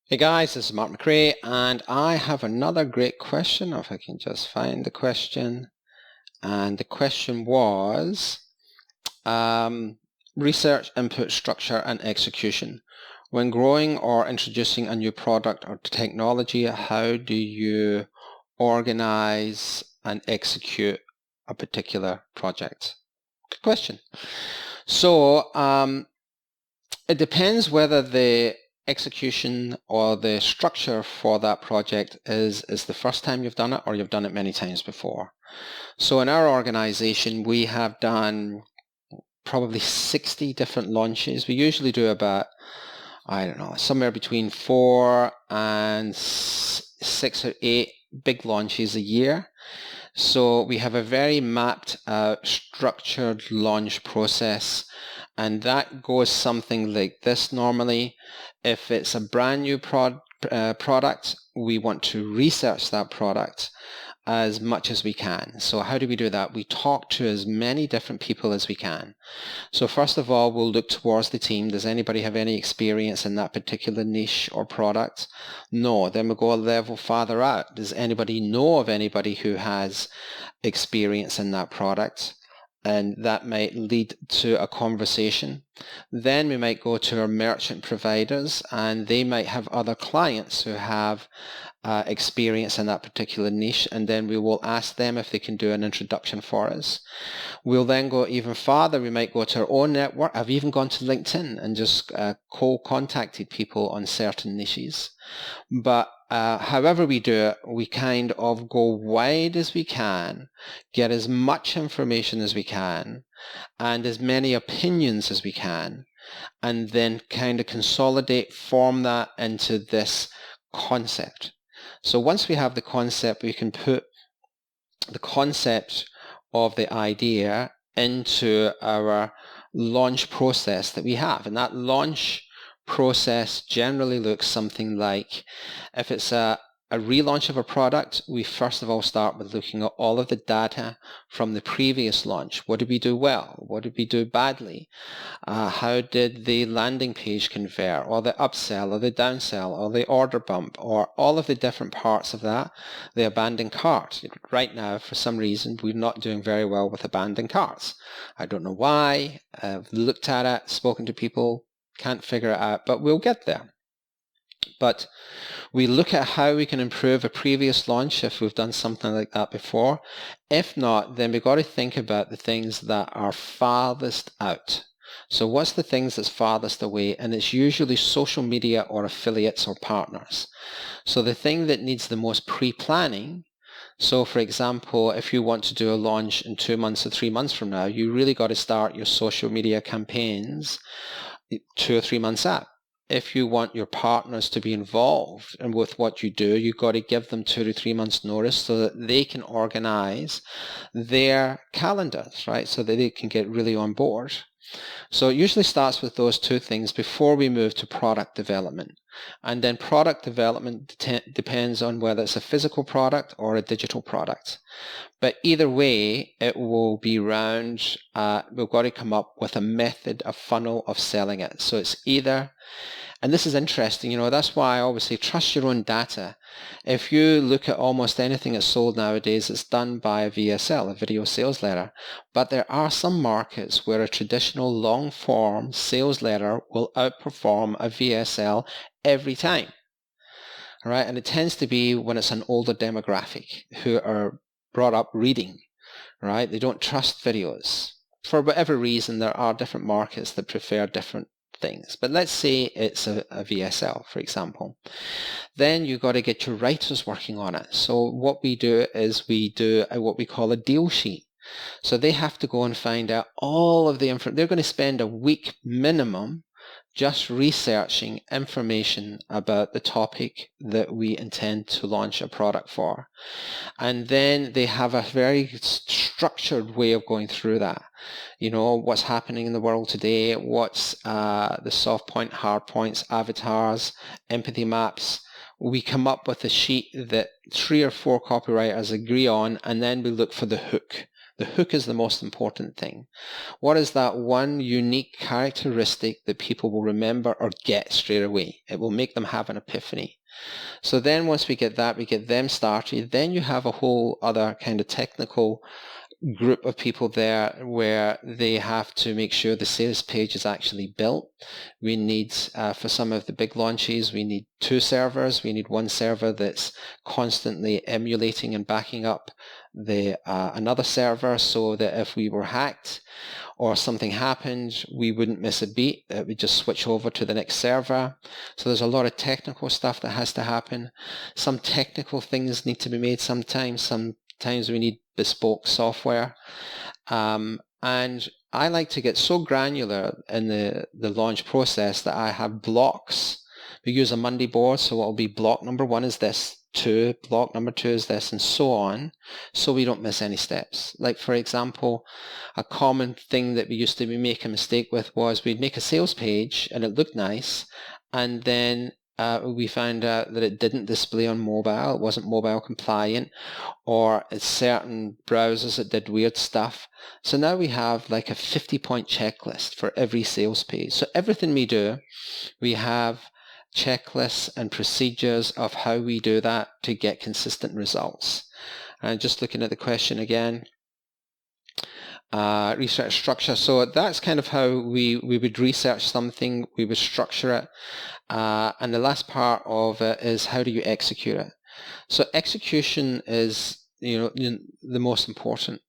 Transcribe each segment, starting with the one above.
Hey guys, this is Mark McRae, and I have another great question. If I can just find the question. And the question was research, input, structure, and execution. When growing or introducing a new product or technology, how do you organize and execute a particular project? Good question. So it depends whether the execution or the structure for that project is the first time you've done it or you've done it many times before. So in our organization, we have done probably 60 different launches. We usually do about, I don't know, somewhere between 4 and 6 or 8 big launches a year. So we have a very mapped out, structured launch process, and that goes something like this normally. If it's a brand new product, we want to research that product as much as we can. So how do we do that? We talk to as many different people as we can. So first of all, we'll look towards the team. Does anybody have any experience in that particular niche or product? No. Then we'll go a level farther out. Does anybody know of anybody who has experience in that product? And that might lead to a conversation. Then we might go to our merchant providers, and they might have other clients who have experience in that particular niche, and then we will ask them if they can do an introduction for us. We'll then go even farther. We might go to our own network. I've even gone to LinkedIn and just cold contacted people on certain niches. But however we do it, we kind of go wide as we can, get as much information as we can, and as many opinions as we can, and then kind of consolidate, form that into this concept. So once we have the concept, we can put the concept of the idea into our launch process that we have. And that launch process generally looks something like, if it's a relaunch of a product, we first of all start with looking at all of the data from the previous launch. What did we do well? What did we do badly? How did the landing page convert, or the upsell, or the downsell, or the order bump, or all of the different parts of that? The abandoned cart. Right now, for some reason, we're not doing very well with abandoned carts. I don't know why. I've looked at it, spoken to people, can't figure it out, but we'll get there. But we look at how we can improve a previous launch if we've done something like that before. If not, then we've got to think about the things that are farthest out. So what's the things that's farthest away? And it's usually social media or affiliates or partners. So the thing that needs the most pre-planning, so for example, if you want to do a launch in 2 months or 3 months from now, you really got to start your social media campaigns 2 or 3 months out. If you want your partners to be involved and with what you do, you've got to give them 2 to 3 months notice so that they can organize their calendars, right? So that they can get really on board. So it usually starts with those two things before we move to product development. And then product development depends on whether it's a physical product or a digital product. But either way, it will be around, we've got to come up with a method, a funnel of selling it. So it's either, and this is interesting, that's why I always say trust your own data. If you look at almost anything that's sold nowadays, it's done by a VSL, a video sales letter. But there are some markets where a traditional long-form sales letter will outperform a VSL every time. All right, and it tends to be when it's an older demographic who are brought up reading, right? They don't trust videos. For whatever reason, there are different markets that prefer different things. But let's say it's a VSL, for example. Then you've got to get your writers working on it. So what we do is we do what we call a deal sheet. So they have to go and find out all of the information. They're going to spend a week minimum just researching information about the topic that we intend to launch a product for. And then they have a very structured way of going through that. What's happening in the world today, what's the soft point, hard points, avatars, empathy maps. We come up with a sheet that 3 or 4 copywriters agree on, and then we look for the hook. The hook is the most important thing. What is that one unique characteristic that people will remember or get straight away? It will make them have an epiphany. So then once we get that, we get them started, then you have a whole other kind of technical group of people there where they have to make sure the sales page is actually built. We need, for some of the big launches, we need 2 servers. We need one server that's constantly emulating and backing up the another server, so that if we were hacked or something happened, we wouldn't miss a beat. It would just switch over to the next server. So there's a lot of technical stuff that has to happen. Some technical things need to be made sometimes. Sometimes we need bespoke software. And I like to get so granular in the launch process that I have blocks. We use a Monday board, so it'll be block number 1 is this, block number 2 is this, and so on, so we don't miss any steps. Like, for example, a common thing that we used to make a mistake with was we'd make a sales page and it looked nice, and then we found out that it didn't display on mobile, it wasn't mobile compliant, or it's certain browsers that did weird stuff. So now we have like a 50-point checklist for every sales page. So everything we do, we have checklists and procedures of how we do that to get consistent results. And just looking at the question again, research structure. So that's kind of how we would research something, we would structure it. And the last part of it is, how do you execute it? So execution is, the most important.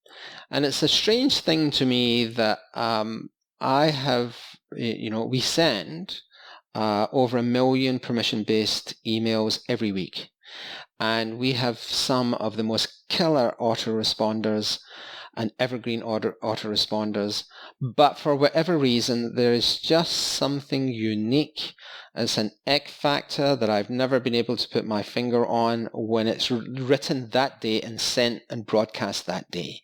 And it's a strange thing to me that I have, we send over 1 million permission-based emails every week. And we have some of the most killer autoresponders and evergreen autoresponders. But for whatever reason, there is just something unique. It's an X factor that I've never been able to put my finger on when it's written that day and sent and broadcast that day.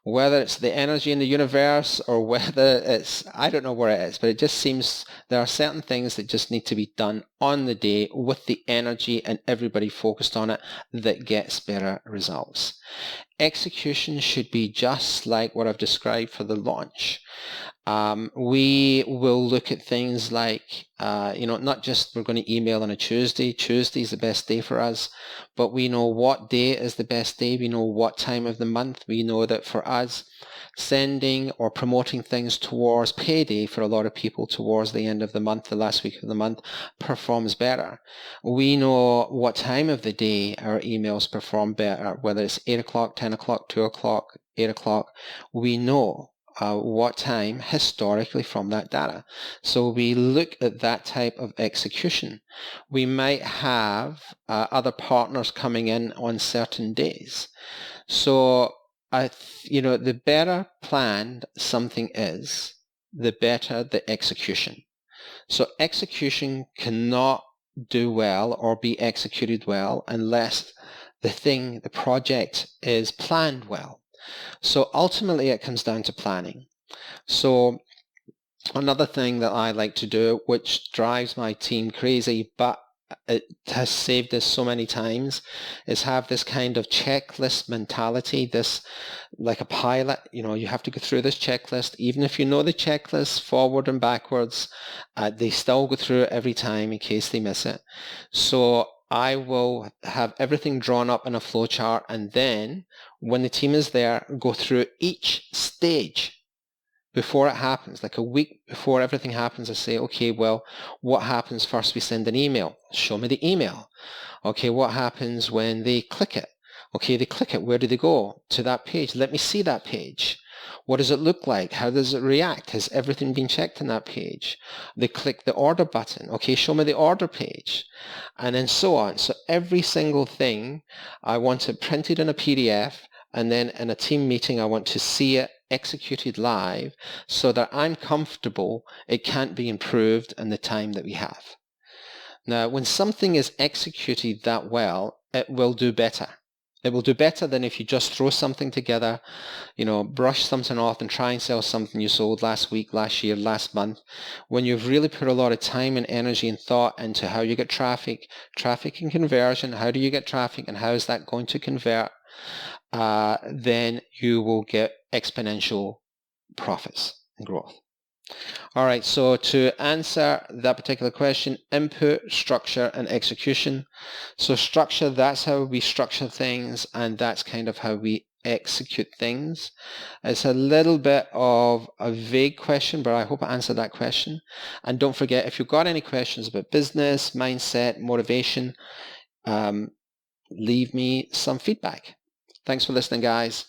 Whether it's the energy in the universe or whether it's, I don't know where it is, but it just seems there are certain things that just need to be done on the day with the energy and everybody focused on it that gets better results. Execution should be just like what I've described for the launch. We will look at things like, not just we're going to email on a Tuesday. Tuesday is the best day for us, but we know what day is the best day. We know what time of the month. We know that for us, sending or promoting things towards payday for a lot of people towards the end of the month, the last week of the month, performs better. We know what time of the day our emails perform better, whether it's 8 o'clock, 10 o'clock, 2 o'clock, 8 o'clock. We know what time historically from that data. So we look at that type of execution. We might have other partners coming in on certain days. So the better planned something is, the better the execution. So execution cannot do well or be executed well unless the project is planned well. So ultimately it comes down to planning. So another thing that I like to do, which drives my team crazy, but it has saved us so many times, is have this kind of checklist mentality, this like a pilot. You have to go through this checklist. Even if you know the checklist forward and backwards, they still go through it every time in case they miss it. So I will have everything drawn up in a flow chart, and then when the team is there, go through each stage before it happens. Like a week before everything happens, I say, okay, well, what happens first? We send an email. Show me the email. Okay, what happens when they click it? Okay, they click it. Where do they go? To that page. Let me see that page. What does it look like? How does it react? Has everything been checked on that page? They click the order button. Okay, show me the order page. And then so on. So every single thing, I want it printed in a PDF, and then in a team meeting, I want to see it executed live so that I'm comfortable it can't be improved in the time that we have. Now, when something is executed that well, it will do better. It will do better than if you just throw something together, brush something off and try and sell something you sold last week, last year, last month. When you've really put a lot of time and energy and thought into how you get traffic and conversion, how do you get traffic and how is that going to convert? then you will get exponential profits and growth. All right, so to answer that particular question, input, structure, and execution. So structure, that's how we structure things, and that's kind of how we execute things. It's a little bit of a vague question, but I hope I answered that question. And don't forget, if you've got any questions about business, mindset, motivation, leave me some feedback. Thanks for listening, guys.